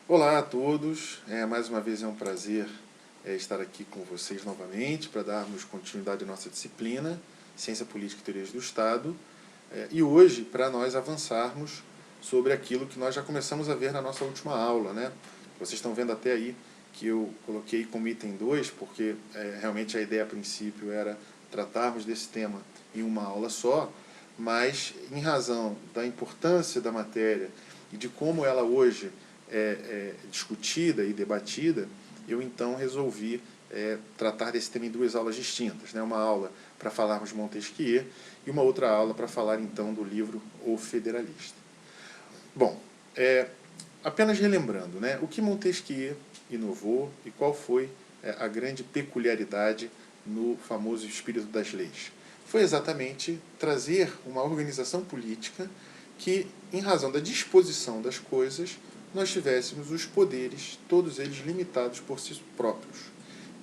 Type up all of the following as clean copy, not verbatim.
Olá a todos, mais uma vez é um prazer estar aqui com vocês novamente para darmos continuidade à nossa disciplina, Ciência Política e Teorias do Estado, e hoje para nós avançarmos sobre aquilo que nós já começamos a ver na nossa última aula, né? Vocês estão vendo até aí que eu coloquei como item 2, porque realmente a ideia a princípio era tratarmos desse tema em uma aula só, mas em razão da importância da matéria e de como ela hoje é discutida e debatida, eu então resolvi tratar desse tema em duas aulas distintas, né? Uma aula para falarmos de Montesquieu e uma outra aula para falar então do livro O Federalista. Bom, apenas relembrando, né, o que Montesquieu inovou e qual foi a grande peculiaridade no famoso Espírito das Leis. Foi exatamente trazer uma organização política que, em razão da disposição das coisas, nós tivéssemos os poderes, todos eles limitados por si próprios.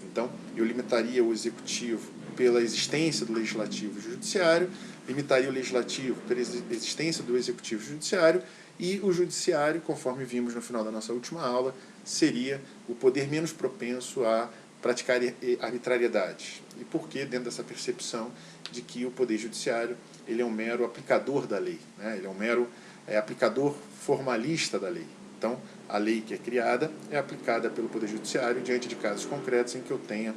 Então, eu limitaria o executivo pela existência do legislativo e do judiciário, limitaria o legislativo pela existência do executivo e do judiciário, e o judiciário, conforme vimos no final da nossa última aula, seria o poder menos propenso a praticar arbitrariedades. E por que dentro dessa percepção de que o poder judiciário ele é um mero aplicador da lei, né? Ele é um mero aplicador formalista da lei. Então, a lei que é criada é aplicada pelo Poder Judiciário diante de casos concretos em que eu tenha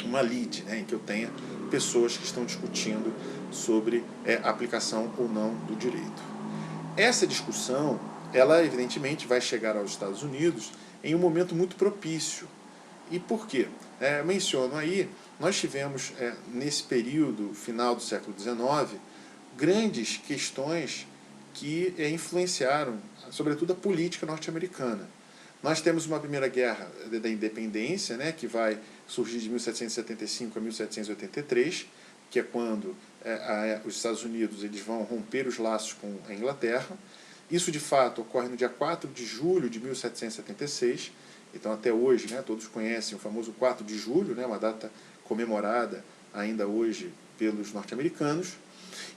uma lide, né, em que eu tenha pessoas que estão discutindo sobre a aplicação ou não do direito. Essa discussão, ela evidentemente vai chegar aos Estados Unidos em um momento muito propício. E por quê? Menciono aí, nós tivemos nesse período final do século XIX grandes questões que influenciaram, sobretudo, a política norte-americana. Nós temos uma primeira guerra da independência, né, que vai surgir de 1775 a 1783, que é quando os Estados Unidos eles vão romper os laços com a Inglaterra. Isso, de fato, ocorre no dia 4 de julho de 1776. Então, até hoje, né, todos conhecem o famoso 4 de julho, né, uma data comemorada ainda hoje pelos norte-americanos.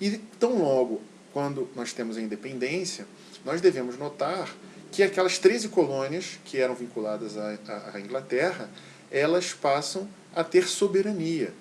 E tão logo quando nós temos a independência, nós devemos notar que aquelas 13 colônias que eram vinculadas à Inglaterra, elas passam a ter soberania.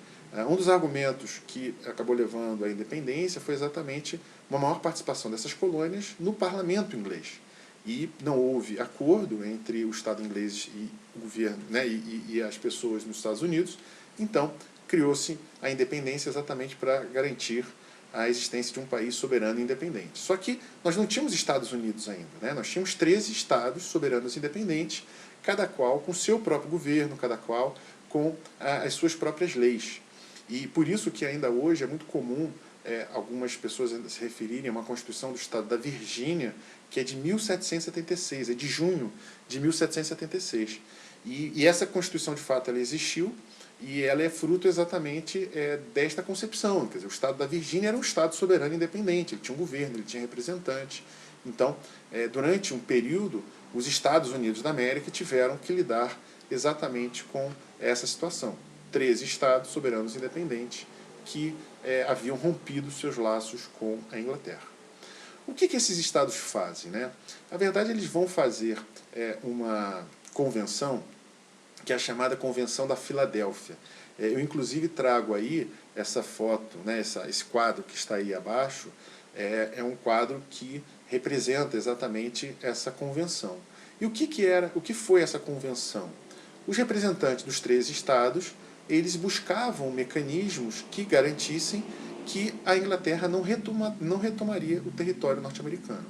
Um dos argumentos que acabou levando à independência foi exatamente uma maior participação dessas colônias no parlamento inglês. E não houve acordo entre o Estado inglês e o governo, né, e as pessoas nos Estados Unidos. Então, criou-se a independência exatamente para garantir a existência de um país soberano e independente. Só que nós não tínhamos Estados Unidos ainda, né? Nós tínhamos 13 estados soberanos e independentes, cada qual com seu próprio governo, cada qual com as suas próprias leis. E por isso que ainda hoje é muito comum algumas pessoas ainda se referirem a uma Constituição do Estado da Virgínia, que é de 1776, é de junho de 1776. E essa Constituição, de fato, ela existiu, e ela é fruto exatamente desta concepção. Quer dizer, o Estado da Virgínia era um Estado soberano e independente, ele tinha um governo, ele tinha representantes. Então, durante um período, os Estados Unidos da América tiveram que lidar exatamente com essa situação. 13 Estados soberanos e independentes que haviam rompido seus laços com a Inglaterra. O que esses Estados fazem, né? Na verdade, eles vão fazer uma convenção que é a chamada Convenção da Filadélfia. Eu, inclusive, trago aí essa foto, né, esse quadro que está aí abaixo, é um quadro que representa exatamente essa convenção. E o que foi essa convenção? Os representantes dos 13 estados, eles buscavam mecanismos que garantissem que a Inglaterra não retomaria o território norte-americano.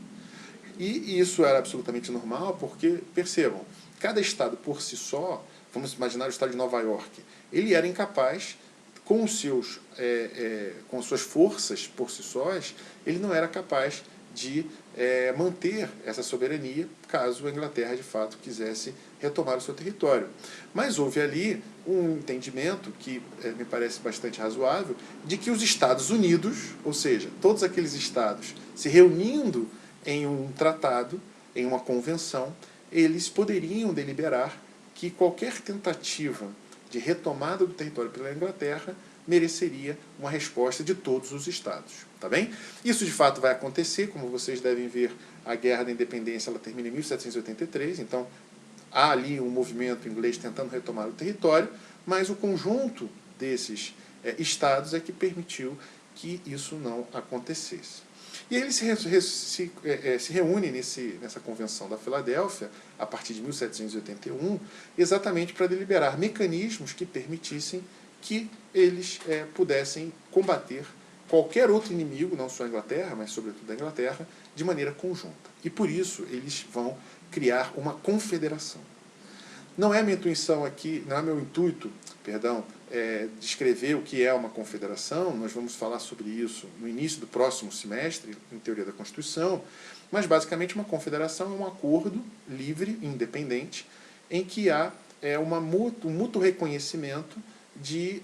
E isso era absolutamente normal, porque, percebam, cada estado por si só, vamos imaginar o estado de Nova York, ele era incapaz, com suas forças por si sós, ele não era capaz de manter essa soberania caso a Inglaterra, de fato, quisesse retomar o seu território. Mas houve ali um entendimento que me parece bastante razoável, de que os Estados Unidos, ou seja, todos aqueles estados se reunindo em um tratado, em uma convenção, eles poderiam deliberar que qualquer tentativa de retomada do território pela Inglaterra mereceria uma resposta de todos os estados. Tá bem? Isso de fato vai acontecer, como vocês devem ver a Guerra da Independência ela termina em 1783, então há ali um movimento inglês tentando retomar o território, mas o conjunto desses estados é que permitiu que isso não acontecesse. E aí eles se reúnem nessa Convenção da Filadélfia, a partir de 1781, exatamente para deliberar mecanismos que permitissem que eles pudessem combater qualquer outro inimigo, não só a Inglaterra, mas sobretudo a Inglaterra, de maneira conjunta. E por isso eles vão criar uma confederação. Não é minha intuição aqui, não é meu intuito, descrever o que é uma confederação, nós vamos falar sobre isso no início do próximo semestre, em Teoria da Constituição, mas basicamente uma confederação é um acordo livre e independente em que há um mútuo reconhecimento de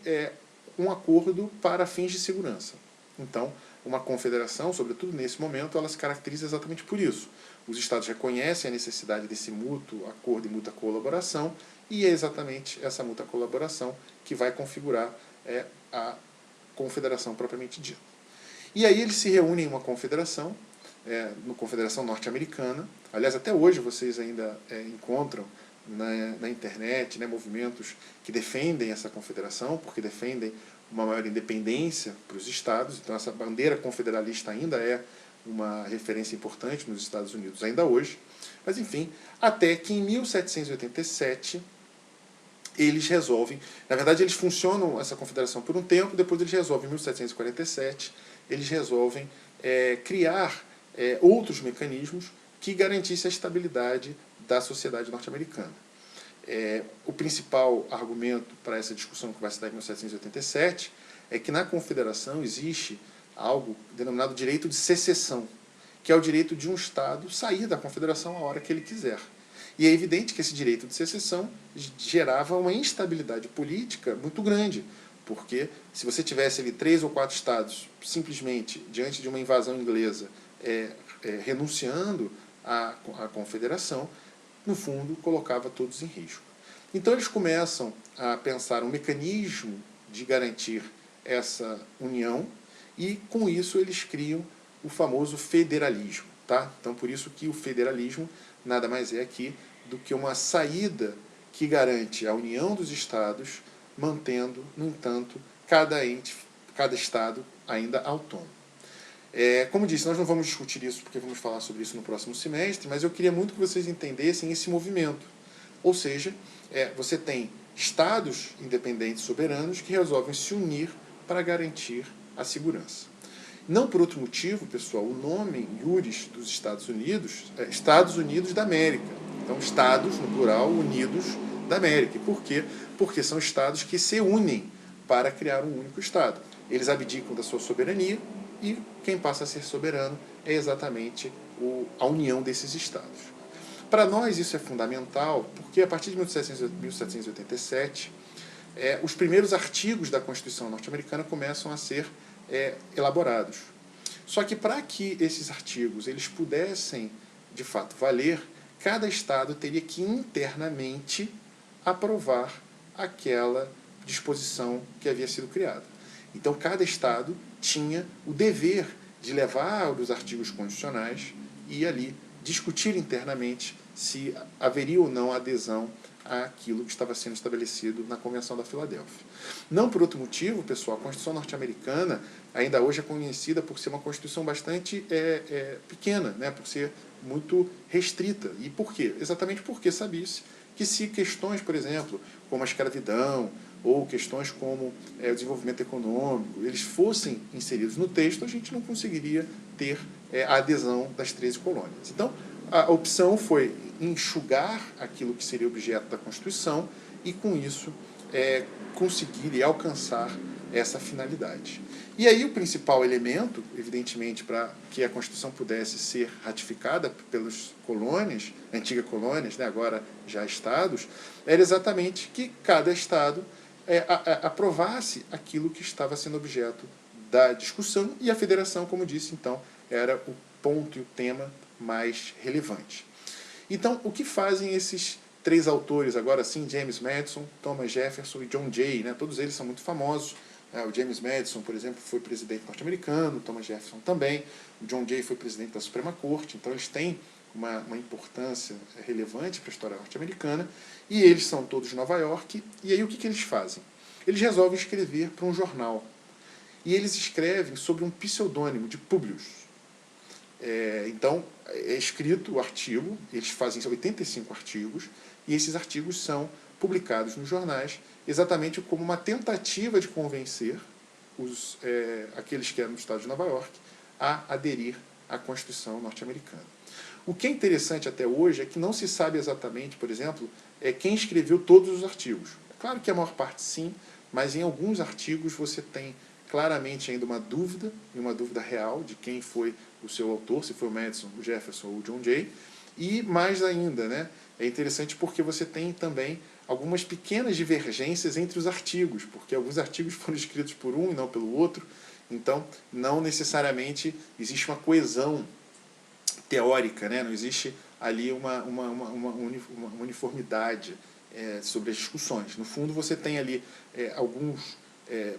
um acordo para fins de segurança. Então, uma confederação, sobretudo nesse momento, ela se caracteriza exatamente por isso. Os Estados reconhecem a necessidade desse mútuo acordo e mútua colaboração, e é exatamente essa mútua colaboração que vai configurar a confederação propriamente dita. E aí eles se reúnem em uma confederação, uma confederação norte-americana. Aliás, até hoje vocês ainda encontram na internet movimentos que defendem essa confederação, porque defendem uma maior independência para os estados. Então essa bandeira confederalista ainda é uma referência importante nos Estados Unidos ainda hoje. Mas enfim, até que em 1787 eles resolvem, na verdade eles funcionam essa confederação por um tempo, depois eles resolvem, em 1747, eles resolvem criar outros mecanismos que garantissem a estabilidade da sociedade norte-americana. O principal argumento para essa discussão que vai se dar em 1787 é que na confederação existe algo denominado direito de secessão, que é o direito de um Estado sair da confederação a hora que ele quiser. E é evidente que esse direito de secessão gerava uma instabilidade política muito grande, porque se você tivesse ali 3 ou 4 estados simplesmente diante de uma invasão inglesa renunciando à confederação, no fundo colocava todos em risco. Então eles começam a pensar um mecanismo de garantir essa união e com isso eles criam o famoso federalismo. Tá? Então por isso que o federalismo nada mais é aqui do que uma saída que garante a união dos estados, mantendo, no entanto, cada estado ainda autônomo. Como disse, nós não vamos discutir isso porque vamos falar sobre isso no próximo semestre, mas eu queria muito que vocês entendessem esse movimento. Ou seja, você tem estados independentes soberanos que resolvem se unir para garantir a segurança. Não por outro motivo, pessoal, o nome iuris dos Estados Unidos é Estados Unidos da América. Então, Estados, no plural, Unidos da América. E por quê? Porque são estados que se unem para criar um único Estado. Eles abdicam da sua soberania e quem passa a ser soberano é exatamente a união desses estados. Para nós isso é fundamental, porque a partir de 1787, os primeiros artigos da Constituição norte-americana começam a ser elaborados. Só que para que esses artigos eles pudessem, de fato, valer, cada estado teria que internamente aprovar aquela disposição que havia sido criada. Então, cada estado tinha o dever de levar os artigos constitucionais e ali discutir internamente se haveria ou não adesão àquilo que estava sendo estabelecido na Convenção da Filadélfia. Não por outro motivo, pessoal, a Constituição norte-americana ainda hoje é conhecida por ser uma Constituição bastante pequena, né, por ser muito restrita. E por quê? Exatamente porque sabia-se que se questões, por exemplo, como a escravidão, ou questões como o desenvolvimento econômico, eles fossem inseridos no texto, a gente não conseguiria ter a adesão das 13 colônias. Então, a opção foi enxugar aquilo que seria objeto da Constituição e, com isso, conseguir e alcançar essa finalidade. E aí o principal elemento, evidentemente, para que a Constituição pudesse ser ratificada pelas colônias, antigas colônias, né, agora já estados, era exatamente que cada estado aprovasse aquilo que estava sendo objeto da discussão, e a federação, como disse, então, era o ponto e o tema mais relevante. Então, o que fazem esses 3 autores, agora sim, James Madison, Thomas Jefferson e John Jay, né? Todos eles são muito famosos O James Madison, por exemplo, foi presidente norte-americano, o Thomas Jefferson também, o John Jay foi presidente da Suprema Corte, então eles têm uma importância relevante para a história norte-americana, e eles são todos de Nova York, e aí o que eles fazem? Eles resolvem escrever para um jornal, e eles escrevem sobre um pseudônimo de Publius. Então, é escrito o artigo, eles fazem 85 artigos, e esses artigos são publicados nos jornais, exatamente como uma tentativa de convencer aqueles que eram do estado de Nova York a aderir à Constituição norte-americana. O que é interessante até hoje é que não se sabe exatamente, por exemplo, quem escreveu todos os artigos. É claro que a maior parte sim, mas em alguns artigos você tem claramente ainda uma dúvida, e uma dúvida real, de quem foi o seu autor, se foi o Madison, o Jefferson ou o John Jay. E mais ainda, né, é interessante porque você tem também algumas pequenas divergências entre os artigos, porque alguns artigos foram escritos por um e não pelo outro, então não necessariamente existe uma coesão teórica, né? Não existe ali uma uniformidade sobre as discussões. No fundo, você tem ali alguns,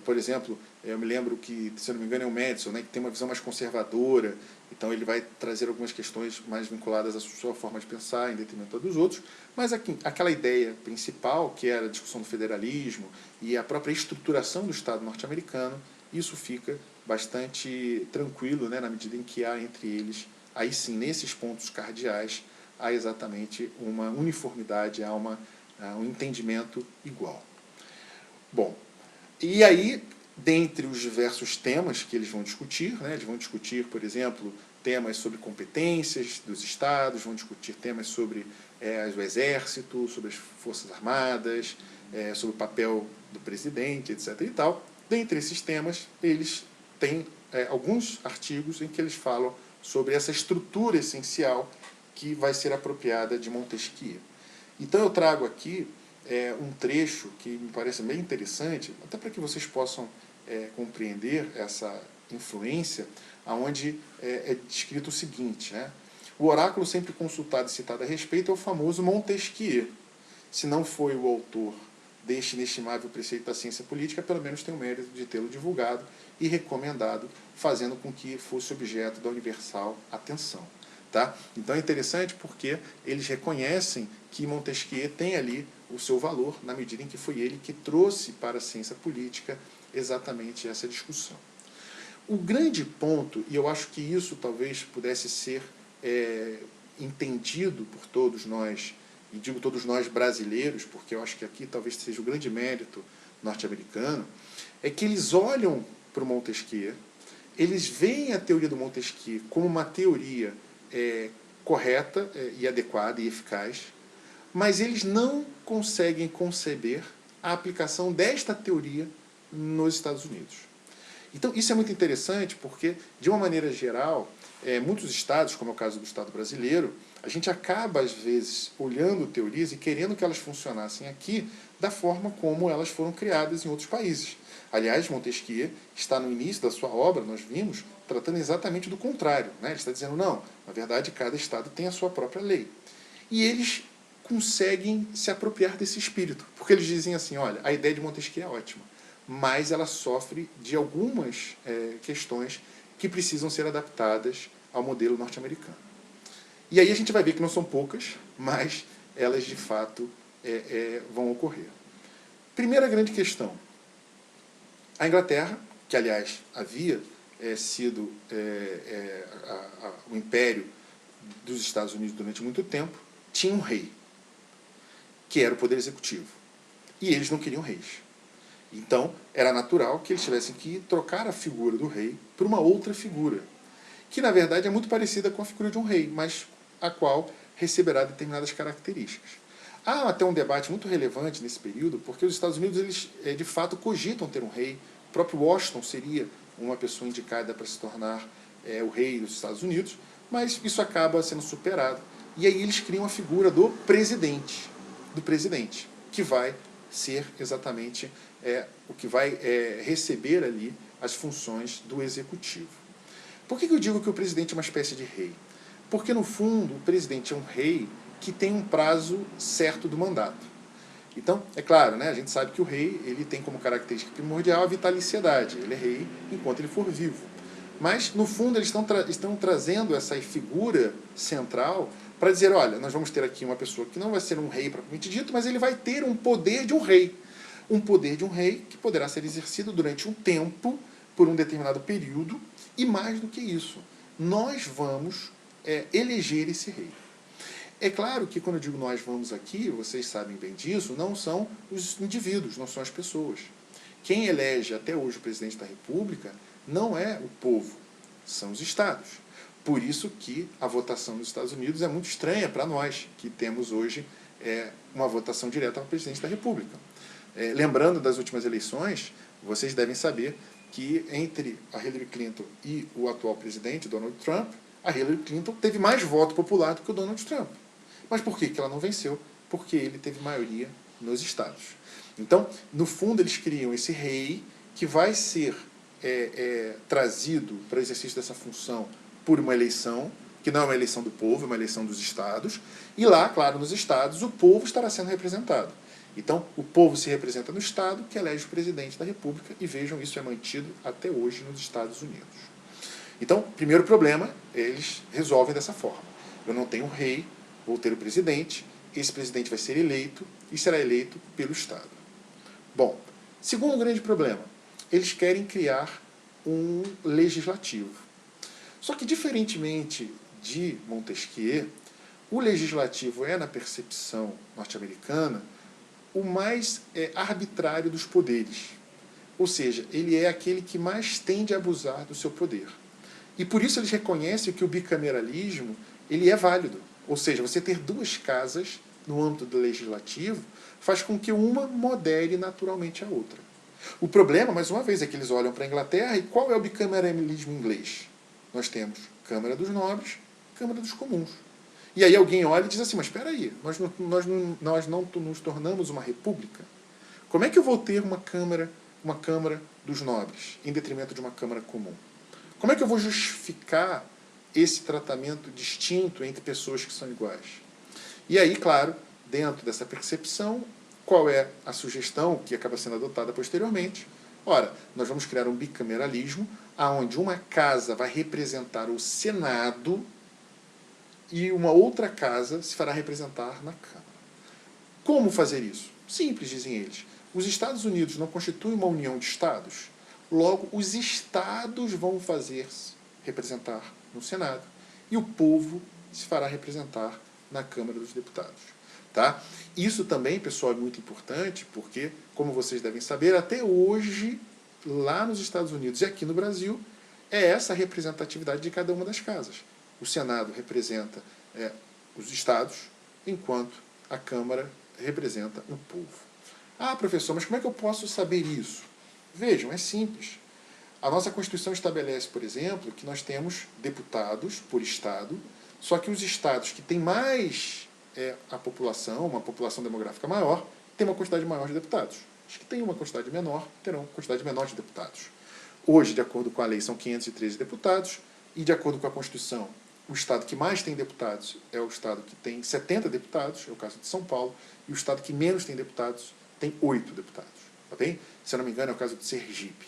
por exemplo, eu me lembro que, se eu não me engano, é o Madison, né, que tem uma visão mais conservadora, então ele vai trazer algumas questões mais vinculadas à sua forma de pensar, em detrimento dos outros, mas aquela ideia principal, que era a discussão do federalismo e a própria estruturação do Estado norte-americano, isso fica bastante tranquilo, né, na medida em que há entre eles, aí sim, nesses pontos cardeais, há exatamente uma uniformidade, há um entendimento igual. Bom, e aí, dentre os diversos temas que eles vão discutir, né, eles vão discutir, por exemplo, temas sobre competências dos estados, vão discutir temas sobre o exército, sobre as forças armadas, sobre o papel do presidente, etc. e tal. Dentre esses temas, eles têm alguns artigos em que eles falam sobre essa estrutura essencial que vai ser apropriada de Montesquieu. Então eu trago aqui um trecho que me parece bem interessante, até para que vocês possam compreender essa influência, onde é descrito o seguinte, né? O oráculo sempre consultado e citado a respeito é o famoso Montesquieu. Se não foi o autor deste inestimável preceito da ciência política, pelo menos tem o mérito de tê-lo divulgado e recomendado, fazendo com que fosse objeto da universal atenção. Tá? Então é interessante porque eles reconhecem que Montesquieu tem ali o seu valor, na medida em que foi ele que trouxe para a ciência política exatamente essa discussão. O grande ponto, e eu acho que isso talvez pudesse ser entendido por todos nós, e digo todos nós brasileiros, porque eu acho que aqui talvez seja o grande mérito norte-americano, é que eles olham para o Montesquieu, eles veem a teoria do Montesquieu como uma teoria correta e adequada e eficaz, mas eles não conseguem conceber a aplicação desta teoria nos Estados Unidos. Então, isso é muito interessante porque, de uma maneira geral, muitos estados, como é o caso do Estado brasileiro, a gente acaba, às vezes, olhando teorias e querendo que elas funcionassem aqui da forma como elas foram criadas em outros países. Aliás, Montesquieu está no início da sua obra, nós vimos, tratando exatamente do contrário. Né? Ele está dizendo, não, na verdade, cada estado tem a sua própria lei. E eles conseguem se apropriar desse espírito, porque eles dizem assim, olha, a ideia de Montesquieu é ótima, mas ela sofre de algumas questões que precisam ser adaptadas ao modelo norte-americano. E aí a gente vai ver que não são poucas, mas elas de fato vão ocorrer. Primeira grande questão. A Inglaterra, que aliás havia sido o império dos Estados Unidos durante muito tempo, tinha um rei, que era o poder executivo. E eles não queriam reis. Então, era natural que eles tivessem que trocar a figura do rei por uma outra figura, que na verdade é muito parecida com a figura de um rei, mas a qual receberá determinadas características. Há até um debate muito relevante nesse período, porque os Estados Unidos, eles de fato cogitam ter um rei. O próprio Washington seria uma pessoa indicada para se tornar o rei dos Estados Unidos, mas isso acaba sendo superado. E aí eles criam a figura do presidente, que vai ser exatamente o que vai receber ali as funções do executivo. Por que eu digo que o presidente é uma espécie de rei? Porque, no fundo, o presidente é um rei que tem um prazo certo do mandato. Então, é claro, né, a gente sabe que o rei ele tem como característica primordial a vitaliciedade. Ele é rei enquanto ele for vivo. Mas, no fundo, eles estão trazendo essa figura central para dizer, olha, nós vamos ter aqui uma pessoa que não vai ser um rei propriamente dito, mas ele vai ter um poder de um rei. Um poder de um rei que poderá ser exercido durante um tempo, por um determinado período, e mais do que isso, nós vamos eleger esse rei. É claro que quando eu digo nós vamos aqui, vocês sabem bem disso, não são os indivíduos, não são as pessoas. Quem elege até hoje o presidente da República não é o povo, são os estados. Por isso que a votação nos Estados Unidos é muito estranha para nós, que temos hoje uma votação direta ao presidente da República. Lembrando das últimas eleições, vocês devem saber que entre a Hillary Clinton e o atual presidente, Donald Trump, a Hillary Clinton teve mais voto popular do que o Donald Trump. Mas por que ela não venceu? Porque ele teve maioria nos estados. Então, no fundo, eles criam esse rei que vai ser trazido para o exercício dessa função por uma eleição, que não é uma eleição do povo, é uma eleição dos estados, e lá, claro, nos estados, o povo estará sendo representado. Então, o povo se representa no estado, que elege o presidente da República, e vejam, isso é mantido até hoje nos Estados Unidos. Então, primeiro problema, eles resolvem dessa forma. Eu não tenho um rei, vou ter o presidente, esse presidente vai ser eleito, e será eleito pelo Estado. Bom, segundo grande problema, eles querem criar um legislativo. Só que, diferentemente de Montesquieu, o legislativo é, na percepção norte-americana, o mais arbitrário dos poderes. Ou seja, ele é aquele que mais tende a abusar do seu poder. E por isso eles reconhecem que o bicameralismo ele é válido. Ou seja, você ter duas casas no âmbito do legislativo faz com que uma modere naturalmente a outra. O problema, mais uma vez, é que eles olham para a Inglaterra e qual é o bicameralismo inglês? Nós temos Câmara dos Nobres, Câmara dos Comuns. E aí alguém olha e diz assim, mas espera aí, nós não nos tornamos uma república? Como é que eu vou ter uma Câmara dos Nobres, em detrimento de uma Câmara comum? Como é que eu vou justificar esse tratamento distinto entre pessoas que são iguais? E aí, claro, dentro dessa percepção, qual é a sugestão que acaba sendo adotada posteriormente? Ora, nós vamos criar um bicameralismo, onde uma casa vai representar o Senado e uma outra casa se fará representar na Câmara. Como fazer isso? Simples, dizem eles. Os Estados Unidos não constituem uma união de estados, logo os estados vão fazer-se representar no Senado e o povo se fará representar na Câmara dos Deputados. Tá? Isso também, pessoal, é muito importante porque, como vocês devem saber, até hoje, lá nos Estados Unidos e aqui no Brasil, é essa a representatividade de cada uma das casas. O Senado representa os estados, enquanto a Câmara representa o povo. Ah, professor, mas como é que eu posso saber isso? Vejam, é simples. A nossa Constituição estabelece, por exemplo, que nós temos deputados por estado, só que os estados que têm mais a população, uma população demográfica maior, têm uma quantidade maior de deputados. Os que têm uma quantidade menor terão uma quantidade menor de deputados. Hoje, de acordo com a lei, são 513 deputados, e de acordo com a Constituição, o estado que mais tem deputados é o estado que tem 70 deputados, é o caso de São Paulo, e o estado que menos tem deputados tem 8 deputados. Tá bem? Se eu não me engano, é o caso de Sergipe.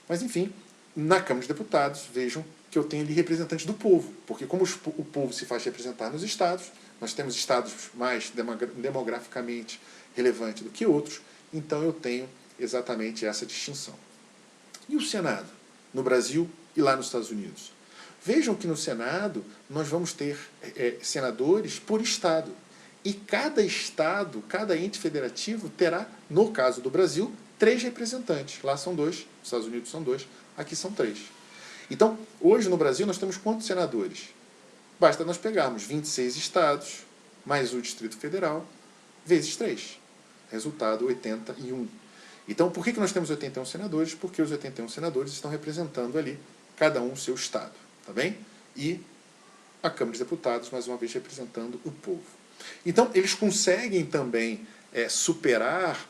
Mas, enfim, na Câmara dos Deputados, vejam que eu tenho ali representantes do povo, porque como o povo se faz representar nos estados, nós temos estados mais demograficamente relevantes do que outros, então eu tenho exatamente essa distinção. E o Senado, no Brasil e lá nos Estados Unidos? Vejam que no Senado nós vamos ter senadores por estado. E cada estado, cada ente federativo terá, no caso do Brasil, 3 representantes. Lá são 2, nos Estados Unidos são 2, aqui são 3. Então, hoje no Brasil nós temos quantos senadores? Basta nós pegarmos 26 estados, mais o Distrito Federal, vezes 3. Resultado, 81. Então, por que nós temos 81 senadores? Porque os 81 senadores estão representando ali, cada um o seu estado. Tá bem? E a Câmara dos Deputados, mais uma vez, representando o povo. Então, eles conseguem também superar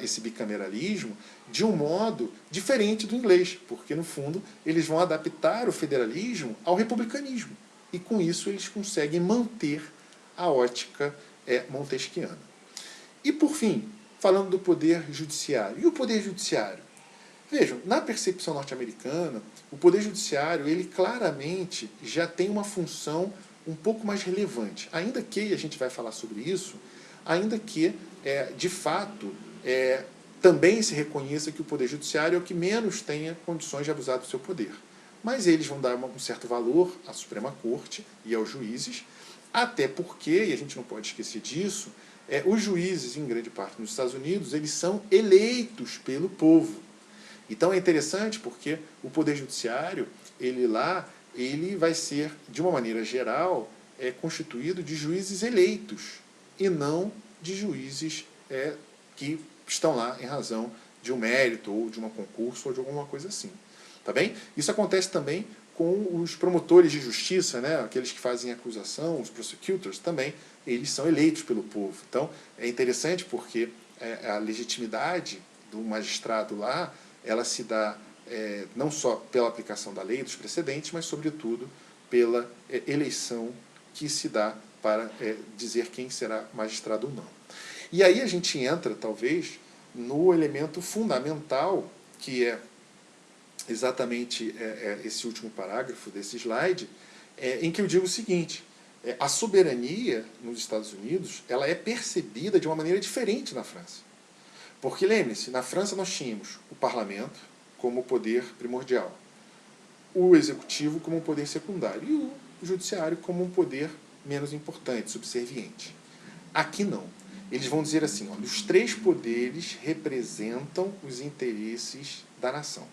esse bicameralismo de um modo diferente do inglês, porque, no fundo, eles vão adaptar o federalismo ao republicanismo. E, com isso, eles conseguem manter a ótica montesquiana. E, por fim, falando do poder judiciário. E o poder judiciário? Vejam, na percepção norte-americana, o poder judiciário, ele claramente já tem uma função um pouco mais relevante. Ainda que, a gente vai falar sobre isso, ainda que, de fato, também se reconheça que o poder judiciário é o que menos tenha condições de abusar do seu poder. Mas eles vão dar um certo valor à Suprema Corte e aos juízes, até porque, e a gente não pode esquecer disso, os juízes, em grande parte nos Estados Unidos, eles são eleitos pelo povo. Então é interessante porque o Poder Judiciário, ele vai ser, de uma maneira geral, constituído de juízes eleitos e não de juízes que estão lá em razão de um mérito ou de um concurso ou de alguma coisa assim. Tá bem? Isso acontece também com os promotores de justiça, né? Aqueles que fazem acusação, os prosecutors também, eles são eleitos pelo povo. Então é interessante porque a legitimidade do magistrado lá, ela se dá não só pela aplicação da lei, dos precedentes, mas, sobretudo, pela eleição que se dá para dizer quem será magistrado ou não. E aí a gente entra, talvez, no elemento fundamental, que é exatamente esse último parágrafo desse slide, em que eu digo o seguinte: a soberania nos Estados Unidos, ela é percebida de uma maneira diferente na França. Porque, lembre-se, na França nós tínhamos o parlamento como poder primordial, o executivo como um poder secundário e o judiciário como um poder menos importante, subserviente. Aqui não. Eles vão dizer assim, olha, os três poderes representam os interesses da nação.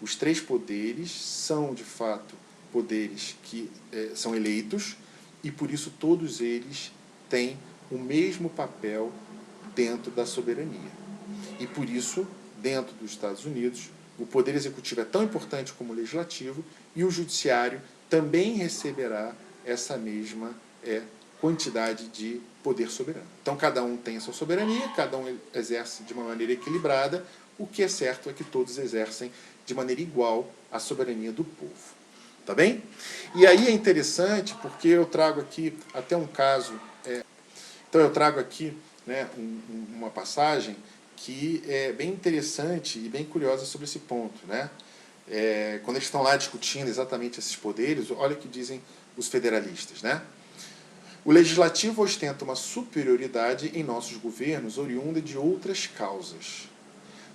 Os três poderes são, de fato, poderes que são eleitos e, por isso, todos eles têm o mesmo papel dentro da soberania. E, por isso, dentro dos Estados Unidos, o poder executivo é tão importante como o legislativo e o judiciário também receberá essa mesma quantidade de poder soberano. Então, cada um tem a sua soberania, cada um exerce de uma maneira equilibrada. O que é certo é que todos exercem de maneira igual a soberania do povo. Tá bem? E aí é interessante porque eu trago aqui até um caso. Então eu trago aqui, né, uma passagem que é bem interessante e bem curiosa sobre esse ponto, né? Quando eles estão lá discutindo exatamente esses poderes, olha o que dizem os federalistas, né? O legislativo ostenta uma superioridade em nossos governos oriunda de outras causas.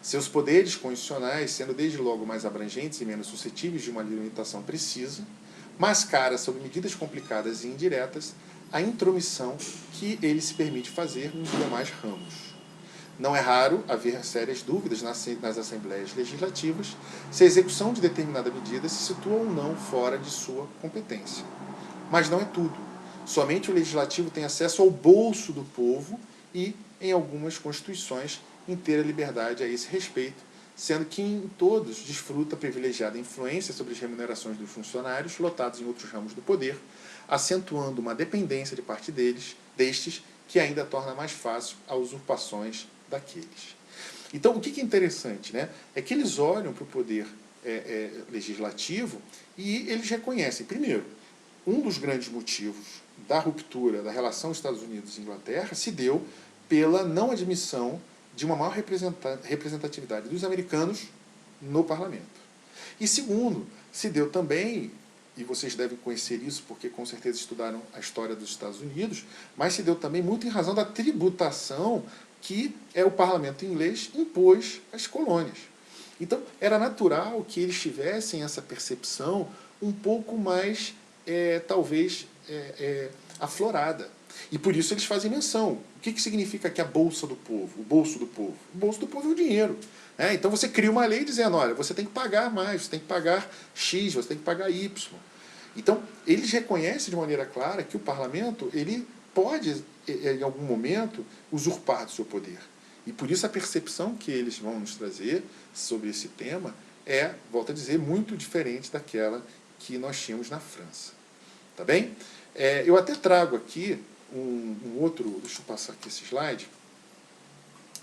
Seus poderes constitucionais, sendo desde logo mais abrangentes e menos suscetíveis de uma limitação precisa, mascara, sob medidas complicadas e indiretas, a intromissão que ele se permite fazer nos demais ramos. Não é raro haver sérias dúvidas nas assembleias legislativas se a execução de determinada medida se situa ou não fora de sua competência. Mas não é tudo. Somente o legislativo tem acesso ao bolso do povo e, em algumas constituições, inteira liberdade a esse respeito, sendo que em todos desfruta privilegiada influência sobre as remunerações dos funcionários lotados em outros ramos do poder, acentuando uma dependência de parte destes que ainda torna mais fácil as usurpações daqueles. Então, o que é interessante, né? É que eles olham para o poder legislativo e eles reconhecem, primeiro, um dos grandes motivos da ruptura da relação Estados Unidos e Inglaterra se deu pela não admissão de uma maior representatividade dos americanos no parlamento. E segundo, se deu também, e vocês devem conhecer isso porque com certeza estudaram a história dos Estados Unidos, mas se deu também muito em razão da tributação que o parlamento inglês impôs às colônias. Então, era natural que eles tivessem essa percepção um pouco mais, talvez, aflorada. E por isso eles fazem menção. O que significa que a bolsa do povo? O bolso do povo? O bolso do povo é o dinheiro. Então você cria uma lei dizendo, olha, você tem que pagar mais, você tem que pagar X, você tem que pagar Y. Então, eles reconhecem de maneira clara que o parlamento ele pode, em algum momento, usurpar do seu poder. E por isso a percepção que eles vão nos trazer sobre esse tema volto a dizer, muito diferente daquela que nós tínhamos na França. Tá bem? Eu até trago aqui um outro, deixa eu passar aqui esse slide,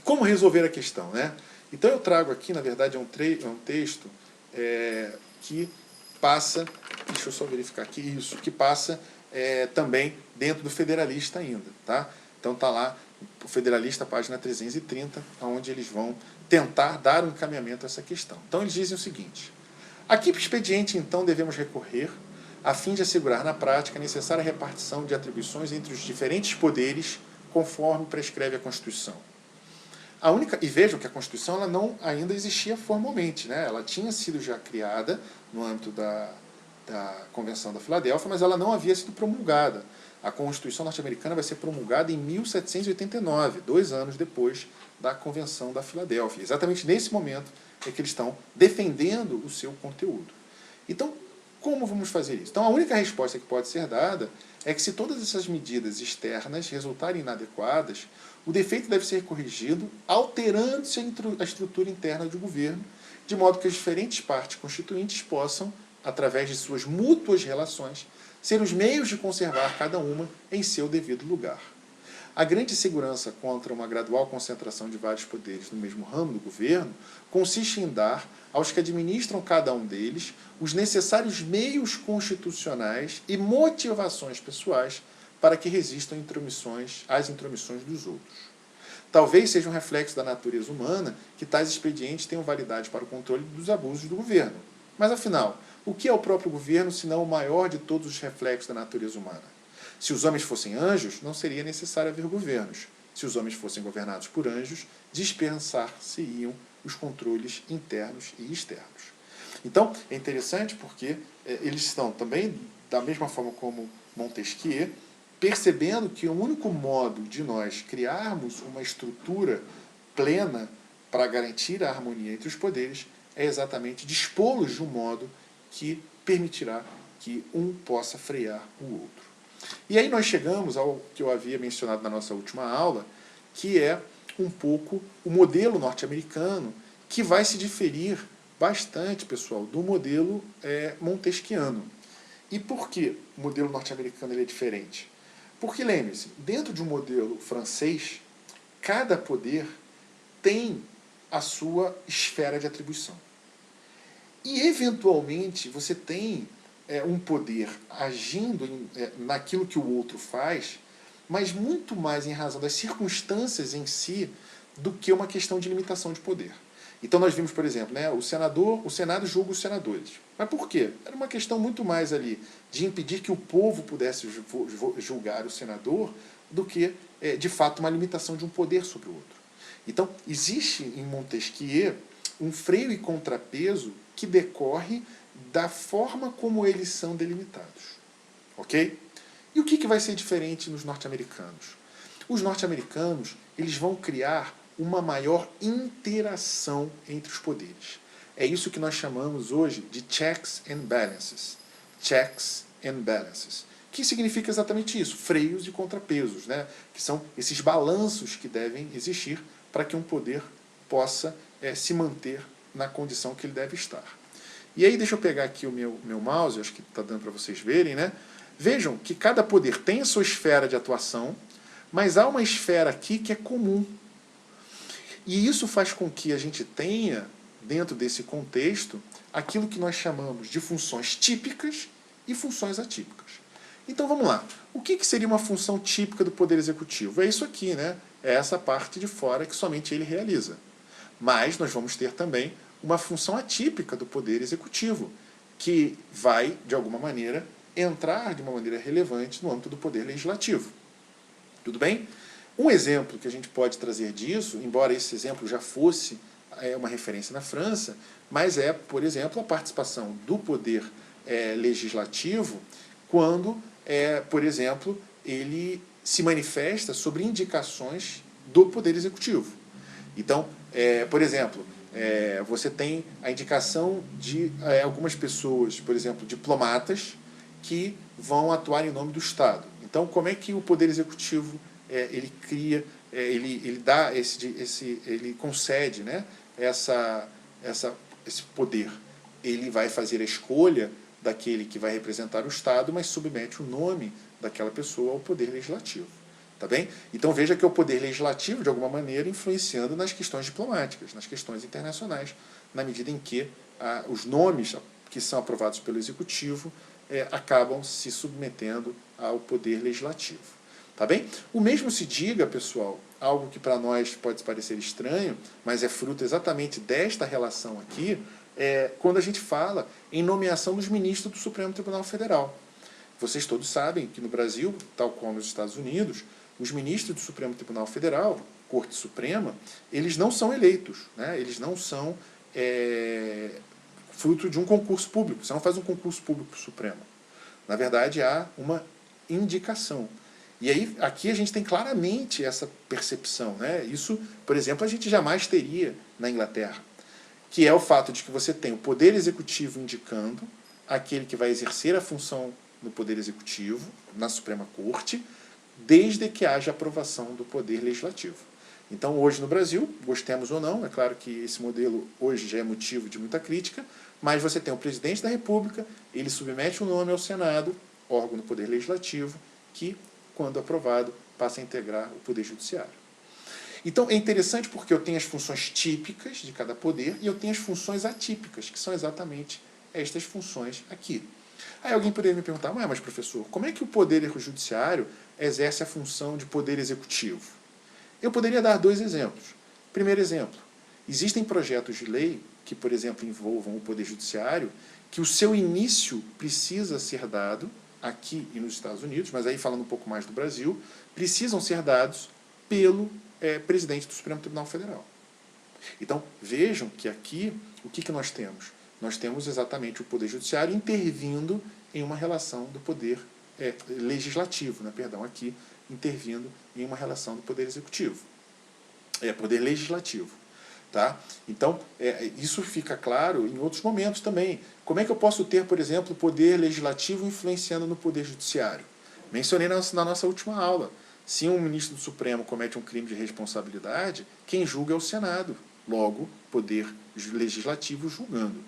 como resolver a questão, né? Então eu trago aqui, na verdade, é um texto que passa, deixa eu só verificar aqui, isso, que passa também dentro do Federalista ainda, tá? Então está lá o Federalista, página 330, onde eles vão tentar dar um encaminhamento a essa questão. Então, eles dizem o seguinte: a que expediente, então, devemos recorrer a fim de assegurar na prática a necessária repartição de atribuições entre os diferentes poderes, conforme prescreve a Constituição? E vejam que a Constituição ela não ainda existia formalmente, né? Ela tinha sido já criada no âmbito da Convenção da Filadélfia, mas ela não havia sido promulgada. A Constituição norte-americana vai ser promulgada em 1789, 2 anos depois da Convenção da Filadélfia. Exatamente nesse momento é que eles estão defendendo o seu conteúdo. Então, como vamos fazer isso? Então, a única resposta que pode ser dada é que se todas essas medidas externas resultarem inadequadas, o defeito deve ser corrigido alterando-se a estrutura interna do governo, de modo que as diferentes partes constituintes possam, através de suas mútuas relações, ser os meios de conservar cada uma em seu devido lugar. A grande segurança contra uma gradual concentração de vários poderes no mesmo ramo do governo consiste em dar aos que administram cada um deles os necessários meios constitucionais e motivações pessoais para que resistam às intromissões dos outros. Talvez seja um reflexo da natureza humana que tais expedientes tenham validade para o controle dos abusos do governo. Mas, afinal, o que é o próprio governo, senão o maior de todos os reflexos da natureza humana? Se os homens fossem anjos, não seria necessário haver governos. Se os homens fossem governados por anjos, dispensar-se-iam os controles internos e externos. Então, é interessante porque eles estão também, da mesma forma como Montesquieu, percebendo que o único modo de nós criarmos uma estrutura plena para garantir a harmonia entre os poderes é exatamente dispô-los de um modo que permitirá que um possa frear o outro. E aí nós chegamos ao que eu havia mencionado na nossa última aula, que é um pouco o modelo norte-americano, que vai se diferir bastante, pessoal, do modelo montesquiano. E por que o modelo norte-americano ele é diferente? Porque, lembre-se, dentro de um modelo francês, cada poder tem a sua esfera de atribuição. E, eventualmente, você tem um poder agindo naquilo que o outro faz, mas muito mais em razão das circunstâncias em si do que uma questão de limitação de poder. Então nós vimos, por exemplo, o Senado julga os senadores. Mas por quê? Era uma questão muito mais ali de impedir que o povo pudesse julgar o senador do que, de fato, uma limitação de um poder sobre o outro. Então, existe em Montesquieu um freio e contrapeso que decorre da forma como eles são delimitados. Ok? E o que vai ser diferente nos norte-americanos? Os norte-americanos eles vão criar uma maior interação entre os poderes. É isso que nós chamamos hoje de checks and balances. Checks and balances. Que significa exatamente isso, freios e contrapesos, né? Que são esses balanços que devem existir para que um poder possa se manter na condição que ele deve estar. E aí deixa eu pegar aqui o meu mouse, acho que está dando para vocês verem, né? Vejam que cada poder tem a sua esfera de atuação, mas há uma esfera aqui que é comum. E isso faz com que a gente tenha, dentro desse contexto, aquilo que nós chamamos de funções típicas e funções atípicas. Então vamos lá. O que seria uma função típica do Poder Executivo? É isso aqui, né? É essa parte de fora que somente ele realiza. Mas nós vamos ter também uma função atípica do Poder Executivo, que vai, de alguma maneira, entrar de uma maneira relevante no âmbito do Poder Legislativo. Tudo bem? Um exemplo que a gente pode trazer disso, embora esse exemplo já fosse uma referência na França, mas por exemplo, a participação do Poder Legislativo quando, por exemplo, ele se manifesta sobre indicações do Poder Executivo. Então, por exemplo, você tem a indicação de algumas pessoas, por exemplo, diplomatas, que vão atuar em nome do Estado. Então, como é que o Poder Executivo ele cria, ele dá ele concede, né, esse poder? Ele vai fazer a escolha daquele que vai representar o Estado, mas submete o nome daquela pessoa ao Poder Legislativo. Tá bem? Então veja que é o Poder Legislativo, de alguma maneira, influenciando nas questões diplomáticas, nas questões internacionais, na medida em que os nomes que são aprovados pelo Executivo acabam se submetendo ao Poder Legislativo. Tá bem? O mesmo se diga, pessoal, algo que para nós pode parecer estranho, mas é fruto exatamente desta relação aqui, quando a gente fala em nomeação dos ministros do Supremo Tribunal Federal. Vocês todos sabem que no Brasil, tal como nos Estados Unidos, os ministros do Supremo Tribunal Federal, Corte Suprema, eles não são eleitos, né? Eles não são fruto de um concurso público. Você não faz um concurso público para o Supremo. Na verdade, há uma indicação. E aí, aqui a gente tem claramente essa percepção, né? Isso, por exemplo, a gente jamais teria na Inglaterra, que é o fato de que você tem o Poder Executivo indicando aquele que vai exercer a função no Poder Executivo, na Suprema Corte, desde que haja aprovação do Poder Legislativo. Então, hoje no Brasil, gostemos ou não, é claro que esse modelo hoje já é motivo de muita crítica, mas você tem o Presidente da República, ele submete o nome ao Senado, órgão do Poder Legislativo, que, quando aprovado, passa a integrar o Poder Judiciário. Então, é interessante porque eu tenho as funções típicas de cada poder e eu tenho as funções atípicas, que são exatamente estas funções aqui. Aí alguém poderia me perguntar, mas professor, como é que o Poder Judiciário exerce a função de Poder Executivo? Eu poderia dar dois exemplos. Primeiro exemplo, existem projetos de lei que, por exemplo, envolvam o Poder Judiciário, que o seu início precisa ser dado, aqui e nos Estados Unidos, mas aí falando um pouco mais do Brasil, precisam ser dados pelo presidente do Supremo Tribunal Federal. Então, vejam que aqui, o que nós temos? Nós temos exatamente o Poder Judiciário intervindo em uma relação do Poder Legislativo, né? Perdão, aqui intervindo em uma relação do Poder Executivo. Poder Legislativo. Tá? Então, isso fica claro em outros momentos também. Como é que eu posso ter, por exemplo, o Poder Legislativo influenciando no Poder Judiciário? Mencionei na nossa última aula. Se um ministro do Supremo comete um crime de responsabilidade, quem julga é o Senado. Logo, Poder Legislativo julgando.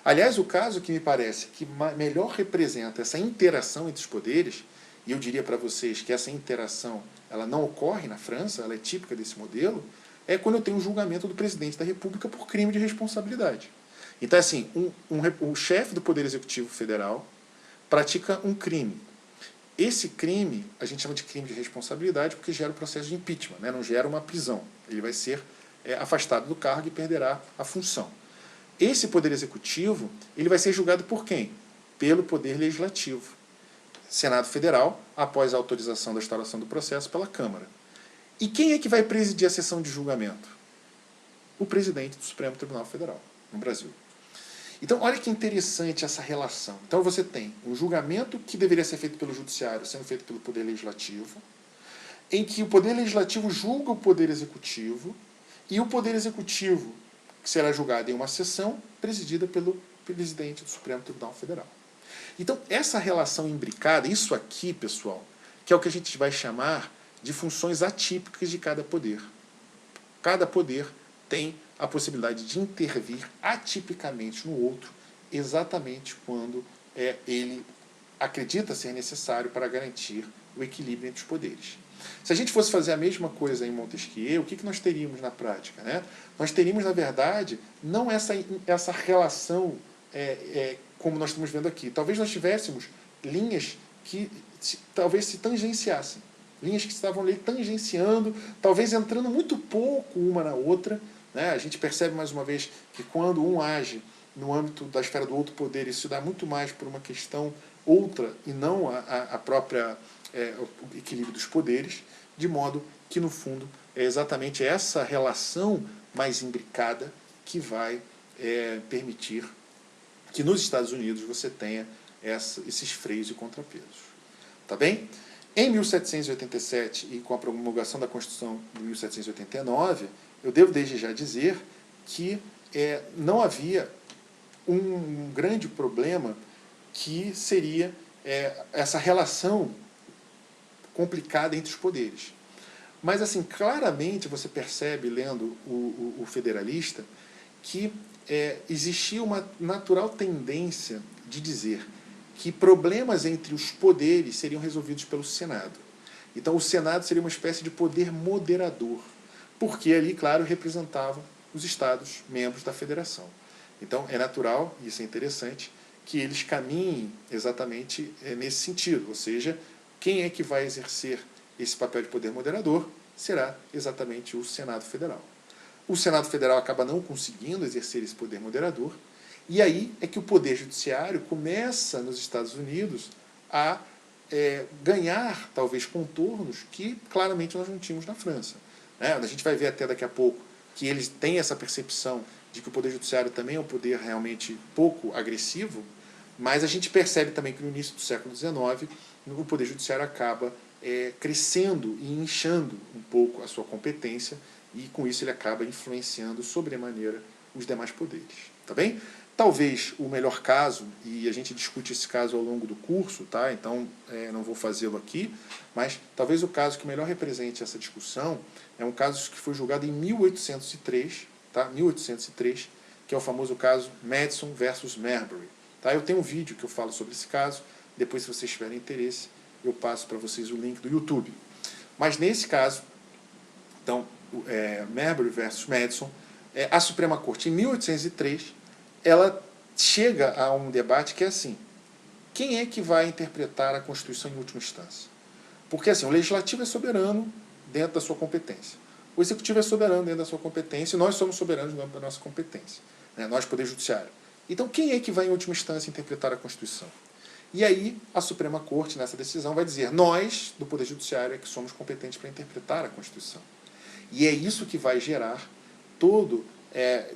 Aliás, o caso que me parece que melhor representa essa interação entre os poderes, e eu diria para vocês que essa interação ela não ocorre na França, ela é típica desse modelo, é quando eu tenho um julgamento do presidente da República por crime de responsabilidade. Então, assim, o chefe do Poder Executivo Federal pratica um crime. Esse crime, a gente chama de crime de responsabilidade porque gera o processo de impeachment, né? Não gera uma prisão. Ele vai ser afastado do cargo e perderá a função. Esse Poder Executivo, ele vai ser julgado por quem? Pelo Poder Legislativo. Senado Federal, após a autorização da instauração do processo pela Câmara. E quem é que vai presidir a sessão de julgamento? O presidente do Supremo Tribunal Federal, no Brasil. Então, olha que interessante essa relação. Então, você tem um julgamento que deveria ser feito pelo Judiciário, sendo feito pelo Poder Legislativo, em que o Poder Legislativo julga o Poder Executivo, e o Poder Executivo será julgado em uma sessão presidida pelo presidente do Supremo Tribunal Federal. Então, essa relação imbricada, isso aqui, pessoal, que é o que a gente vai chamar de funções atípicas de cada poder. Cada poder tem a possibilidade de intervir atipicamente no outro, exatamente quando ele acredita ser necessário para garantir o equilíbrio entre os poderes. Se a gente fosse fazer a mesma coisa em Montesquieu, o que nós teríamos na prática? Né? Nós teríamos, na verdade, não essa relação como nós estamos vendo aqui. Talvez nós tivéssemos linhas que talvez se tangenciassem. Linhas que estavam ali tangenciando, talvez entrando muito pouco uma na outra. Né? A gente percebe, mais uma vez, que quando um age no âmbito da esfera do outro poder, isso se dá muito mais por uma questão outra e não a própria o equilíbrio dos poderes, de modo que, no fundo, é exatamente essa relação mais imbricada que vai permitir que nos Estados Unidos você tenha esses freios e contrapesos. Tá bem? Em 1787, e com a promulgação da Constituição de 1789, eu devo desde já dizer que não havia um grande problema que seria essa relação complicada entre os poderes. Mas, assim, claramente você percebe, lendo o Federalista, que existia uma natural tendência de dizer que problemas entre os poderes seriam resolvidos pelo Senado. Então, o Senado seria uma espécie de poder moderador, porque ali, claro, representavam os Estados membros da Federação. Então, é natural, e isso é interessante, que eles caminhem exatamente nesse sentido, ou seja, quem é que vai exercer esse papel de poder moderador será exatamente o Senado Federal. O Senado Federal acaba não conseguindo exercer esse poder moderador, e aí é que o Poder Judiciário começa, nos Estados Unidos, a ganhar, talvez, contornos que claramente nós não tínhamos na França. A gente vai ver até daqui a pouco que eles têm essa percepção de que o Poder Judiciário também é um poder realmente pouco agressivo, mas a gente percebe também que no início do século XIX o Poder Judiciário acaba crescendo e inchando um pouco a sua competência, e com isso ele acaba influenciando sobremaneira os demais poderes. Tá bem? Talvez o melhor caso, e a gente discute esse caso ao longo do curso, tá? Então não vou fazê-lo aqui, mas talvez o caso que melhor represente essa discussão é um caso que foi julgado em 1803, tá? 1803, que é o famoso caso Madison versus Marbury. Tá? Eu tenho um vídeo que eu falo sobre esse caso, depois, se vocês tiverem interesse, eu passo para vocês o link do YouTube. Mas nesse caso, então, Marbury versus Madison, a Suprema Corte, em 1803, ela chega a um debate que é assim: quem é que vai interpretar a Constituição em última instância? Porque assim, o Legislativo é soberano dentro da sua competência. O Executivo é soberano dentro da sua competência, e nós somos soberanos dentro da nossa competência. Nós, Poder Judiciário. Então, quem é que vai, em última instância, interpretar a Constituição? E aí, a Suprema Corte, nessa decisão, vai dizer: nós, do Poder Judiciário, é que somos competentes para interpretar a Constituição. E é isso que vai gerar todo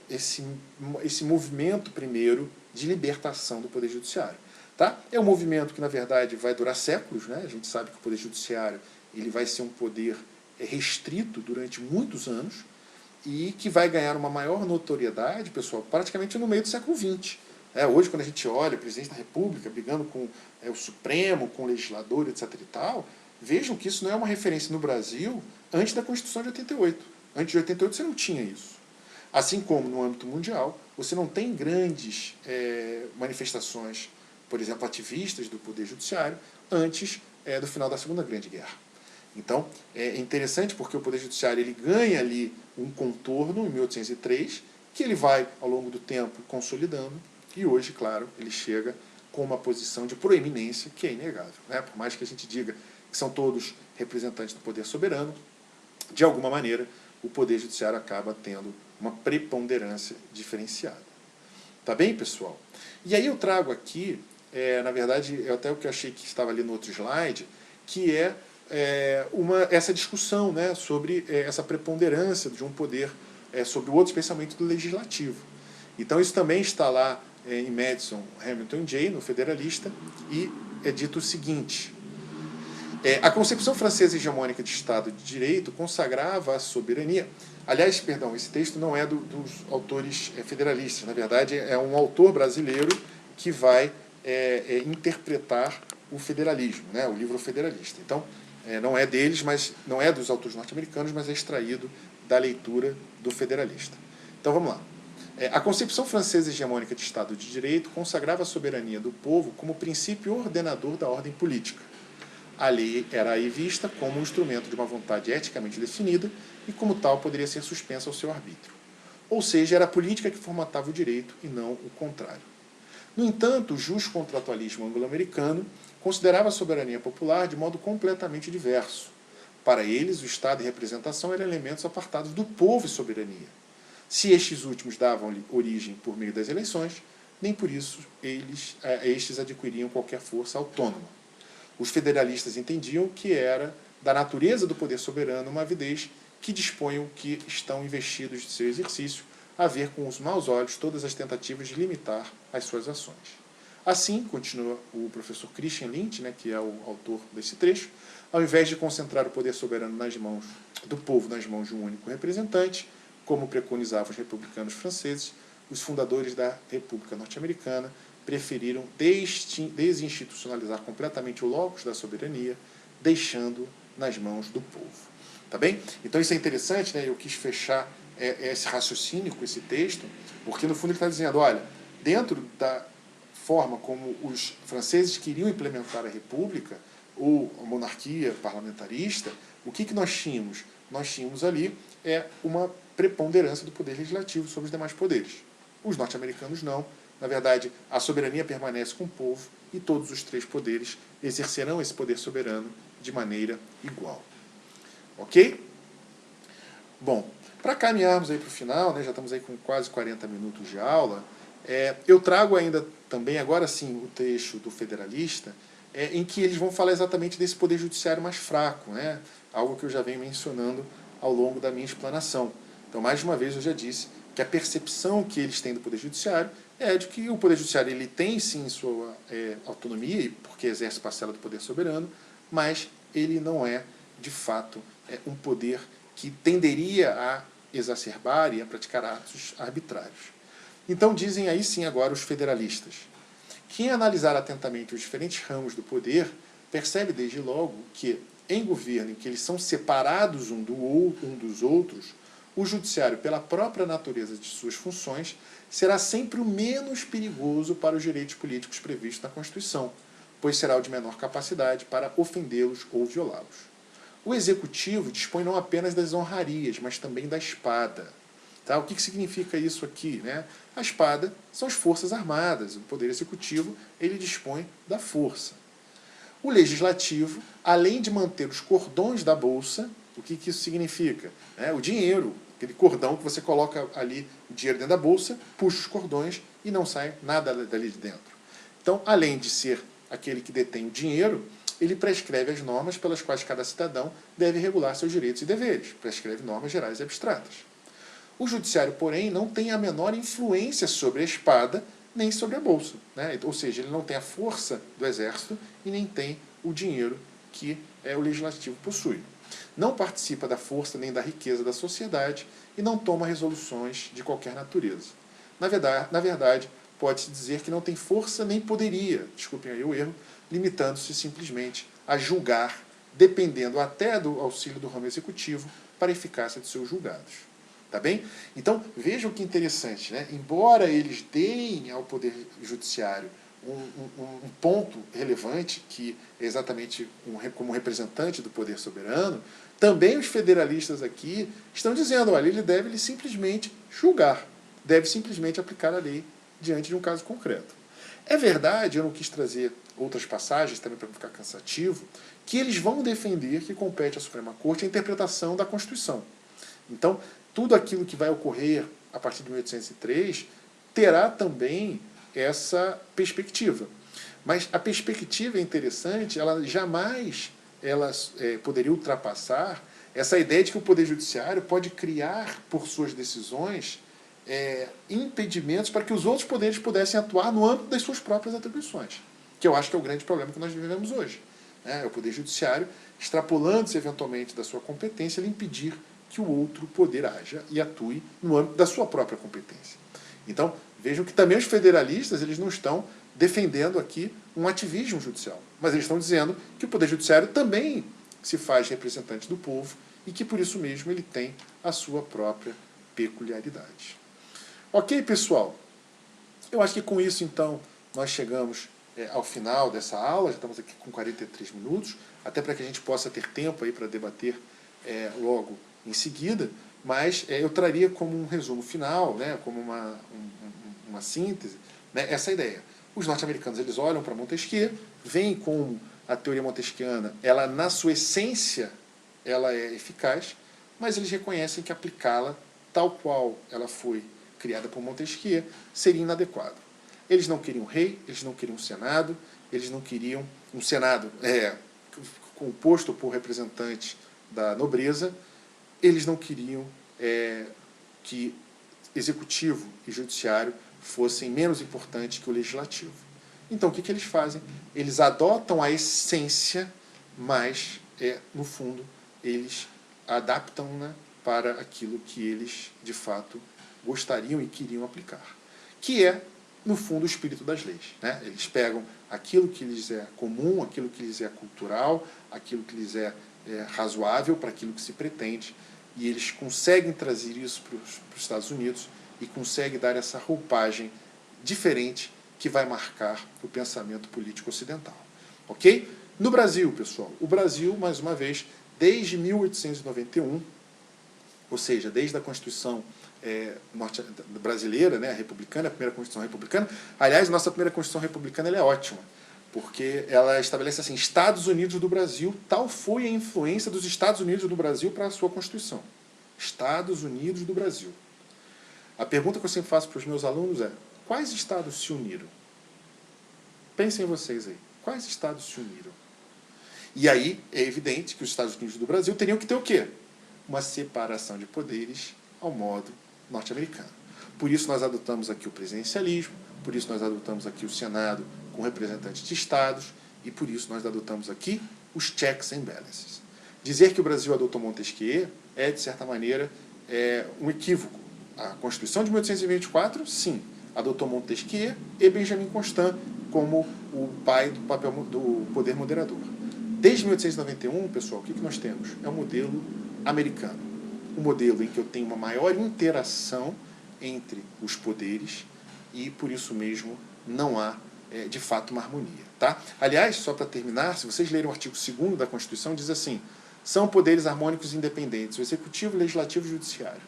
esse movimento, primeiro, de libertação do Poder Judiciário. Tá? É um movimento que, na verdade, vai durar séculos. A gente sabe que o Poder Judiciário ele vai ser um poder restrito durante muitos anos, e que vai ganhar uma maior notoriedade, pessoal, praticamente no meio do século XX. Hoje, quando a gente olha o presidente da República brigando com o Supremo, com o legislador, etc. e tal, vejam que isso não é uma referência no Brasil antes da Constituição de 88. Antes de 88 você não tinha isso. Assim como no âmbito mundial, você não tem grandes manifestações, por exemplo, ativistas do Poder Judiciário, antes do final da Segunda Grande Guerra. Então, é interessante porque o Poder Judiciário ele ganha ali um contorno em 1803, que ele vai, ao longo do tempo, consolidando, e hoje, claro, ele chega com uma posição de proeminência que é inegável. Por mais que a gente diga que são todos representantes do poder soberano, de alguma maneira, o Poder Judiciário acaba tendo uma preponderância diferenciada. Tá bem, pessoal? E aí eu trago aqui, na verdade, até o que eu achei que estava ali no outro slide, que essa discussão sobre essa preponderância de um poder sobre o outro, especialmente do legislativo. Então isso também está lá em Madison, Hamilton Jay, no Federalista, e é dito o seguinte: a concepção francesa hegemônica de Estado de Direito consagrava a soberania. Aliás, perdão, esse texto não é dos autores federalistas, na verdade é um autor brasileiro que vai interpretar o federalismo, o livro Federalista. Então, não é deles, mas não é dos autores norte-americanos, mas é extraído da leitura do Federalista. Então vamos lá. A concepção francesa hegemônica de Estado de Direito consagrava a soberania do povo como princípio ordenador da ordem política. A lei era aí vista como um instrumento de uma vontade eticamente definida e, como tal, poderia ser suspensa ao seu arbítrio. Ou seja, era a política que formatava o direito e não o contrário. No entanto, o justcontratualismo anglo-americano considerava a soberania popular de modo completamente diverso. Para eles, o Estado e representação eram elementos apartados do povo e soberania. Se estes últimos davam-lhe origem por meio das eleições, nem por isso estes adquiriam qualquer força autônoma. Os federalistas entendiam que era da natureza do poder soberano uma avidez que disponham que estão investidos de seu exercício a ver com os maus olhos todas as tentativas de limitar as suas ações. Assim, continua o professor Christian Lynch, que é o autor desse trecho, ao invés de concentrar o poder soberano nas mãos do povo nas mãos de um único representante, como preconizavam os republicanos franceses, os fundadores da República Norte-Americana preferiram desinstitucionalizar completamente o locus da soberania, deixando nas mãos do povo. Tá bem? Então isso é interessante, eu quis fechar esse raciocínio com esse texto, porque no fundo ele está dizendo, olha, dentro da forma como os franceses queriam implementar a república, ou a monarquia parlamentarista, o que nós tínhamos? Nós tínhamos ali uma preponderância do poder legislativo sobre os demais poderes. Os norte-americanos não. Na verdade, a soberania permanece com o povo e todos os três poderes exercerão esse poder soberano de maneira igual. Ok? Bom, para caminharmos aí para o final, né, já estamos aí com quase 40 minutos de aula, eu trago ainda também, agora sim, o trecho do Federalista, em que eles vão falar exatamente desse poder judiciário mais fraco, né, algo que eu já venho mencionando ao longo da minha explanação. Então, mais uma vez, eu já disse que a percepção que eles têm do poder judiciário é de que o poder judiciário ele tem sim sua autonomia, porque exerce parcela do poder soberano, mas ele não é, de fato, um poder que tenderia a exacerbar e a praticar atos arbitrários. Então dizem aí sim agora os federalistas: quem analisar atentamente os diferentes ramos do poder percebe desde logo que, em governo em que eles são separados um dos outros, o judiciário, pela própria natureza de suas funções, será sempre o menos perigoso para os direitos políticos previstos na Constituição, pois será o de menor capacidade para ofendê-los ou violá-los. O executivo dispõe não apenas das honrarias, mas também da espada. Tá? O que significa isso aqui? Né? A espada são as forças armadas. O poder executivo ele dispõe da força. O legislativo, além de manter os cordões da bolsa, o que isso significa? O dinheiro, aquele cordão que você coloca ali o dinheiro dentro da bolsa, puxa os cordões e não sai nada dali de dentro. Então, além de ser aquele que detém o dinheiro, ele prescreve as normas pelas quais cada cidadão deve regular seus direitos e deveres. Prescreve normas gerais e abstratas. O judiciário, porém, não tem a menor influência sobre a espada nem sobre a bolsa. Né? Ou seja, ele não tem a força do exército e nem tem o dinheiro que o legislativo possui. Não participa da força nem da riqueza da sociedade e não toma resoluções de qualquer natureza. Na verdade, pode-se dizer que não tem força nem poderia, desculpem aí o erro, limitando-se simplesmente a julgar, dependendo até do auxílio do ramo executivo para a eficácia de seus julgados. Tá bem? Então, vejam que interessante, né? Embora eles deem ao Poder Judiciário um ponto relevante, que é exatamente como representante do poder soberano, também os federalistas aqui estão dizendo, olha, ele simplesmente julgar, deve simplesmente aplicar a lei diante de um caso concreto. É verdade, eu não quis trazer outras passagens também para não ficar cansativo, que eles vão defender que compete à Suprema Corte a interpretação da Constituição. Então, tudo aquilo que vai ocorrer a partir de 1803 terá também essa perspectiva. Mas a perspectiva é interessante, ela jamais poderia ultrapassar essa ideia de que o Poder Judiciário pode criar, por suas decisões, impedimentos para que os outros poderes pudessem atuar no âmbito das suas próprias atribuições, que eu acho que é o grande problema que nós vivemos hoje. O Poder Judiciário, extrapolando-se eventualmente da sua competência, ele impedir que o outro poder haja e atue no âmbito da sua própria competência. Então, vejam que também os federalistas eles não estão defendendo aqui um ativismo judicial, mas eles estão dizendo que o Poder Judiciário também se faz representante do povo e que, por isso mesmo, ele tem a sua própria peculiaridade. Ok, pessoal? Eu acho que com isso, então, nós chegamos ao final dessa aula, já estamos aqui com 43 minutos, até para que a gente possa ter tempo aí para debater logo em seguida, mas eu traria como um resumo final, né, como uma síntese, né, essa ideia. Os norte-americanos eles olham para Montesquieu, veem como a teoria montesquiana, ela na sua essência, ela é eficaz, mas eles reconhecem que aplicá-la tal qual ela foi criada por Montesquieu seria inadequado. Eles não queriam rei, eles não queriam senado, eles não queriam um senado composto por representantes da nobreza, eles não queriam que executivo e judiciário fossem menos importantes que o legislativo. Então, o que eles fazem? Eles adotam a essência, mas, no fundo, eles adaptam-na para aquilo que eles, de fato, gostariam e queriam aplicar. Que é, no fundo, o espírito das leis. Né? Eles pegam aquilo que lhes é comum, aquilo que lhes é cultural, aquilo que lhes é razoável para aquilo que se pretende, e eles conseguem trazer isso para os Estados Unidos e conseguem dar essa roupagem diferente que vai marcar o pensamento político ocidental. Ok? No Brasil, pessoal, o Brasil, mais uma vez, desde 1891, ou seja, desde a Constituição brasileira, né, a republicana, a primeira Constituição republicana. Aliás, nossa primeira Constituição republicana ela é ótima, porque ela estabelece assim, Estados Unidos do Brasil, tal foi a influência dos Estados Unidos do Brasil para a sua Constituição. Estados Unidos do Brasil. A pergunta que eu sempre faço para os meus alunos é, quais estados se uniram? Pensem vocês aí, quais estados se uniram? E aí é evidente que os Estados Unidos do Brasil teriam que ter o quê? Uma separação de poderes ao modo norte-americano. Por isso nós adotamos aqui o presidencialismo, por isso nós adotamos aqui o Senado com representantes de estados, e por isso nós adotamos aqui os checks and balances. Dizer que o Brasil adotou Montesquieu é, de certa maneira, um equívoco. A Constituição de 1824, sim, adotou Montesquieu e Benjamin Constant como o pai do papel do poder moderador. Desde 1891, pessoal, o que nós temos? É um modelo americano. Um modelo em que eu tenho uma maior interação entre os poderes e, por isso mesmo, não há, de fato, uma harmonia. Tá? Aliás, só para terminar, se vocês lerem o artigo 2º da Constituição, diz assim, são poderes harmônicos e independentes, o Executivo, o Legislativo e o Judiciário.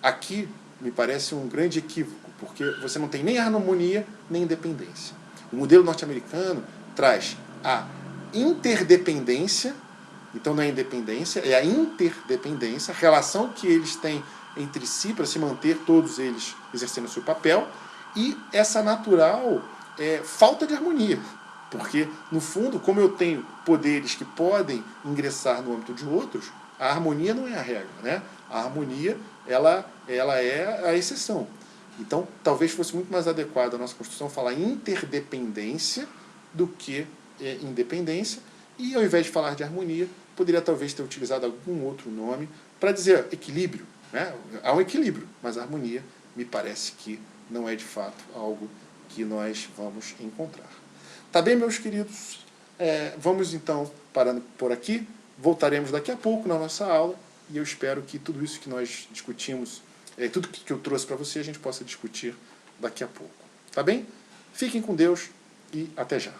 Aqui me parece um grande equívoco, porque você não tem nem harmonia, nem independência. O modelo norte-americano traz a interdependência, então não é independência, é a interdependência, a relação que eles têm entre si para se manter todos eles exercendo o seu papel, e essa natural falta de harmonia. Porque, no fundo, como eu tenho poderes que podem ingressar no âmbito de outros, a harmonia não é a regra, né? A harmonia ela é a exceção. Então, talvez fosse muito mais adequado a nossa Constituição falar interdependência do que independência, e ao invés de falar de harmonia, poderia talvez ter utilizado algum outro nome para dizer equilíbrio. Né? Há um equilíbrio, mas a harmonia me parece que não é de fato algo que nós vamos encontrar. Tá bem, meus queridos? Vamos então parando por aqui. Voltaremos daqui a pouco na nossa aula e eu espero que tudo isso que nós discutimos, tudo que eu trouxe para você, a gente possa discutir daqui a pouco. Tá bem? Fiquem com Deus e até já.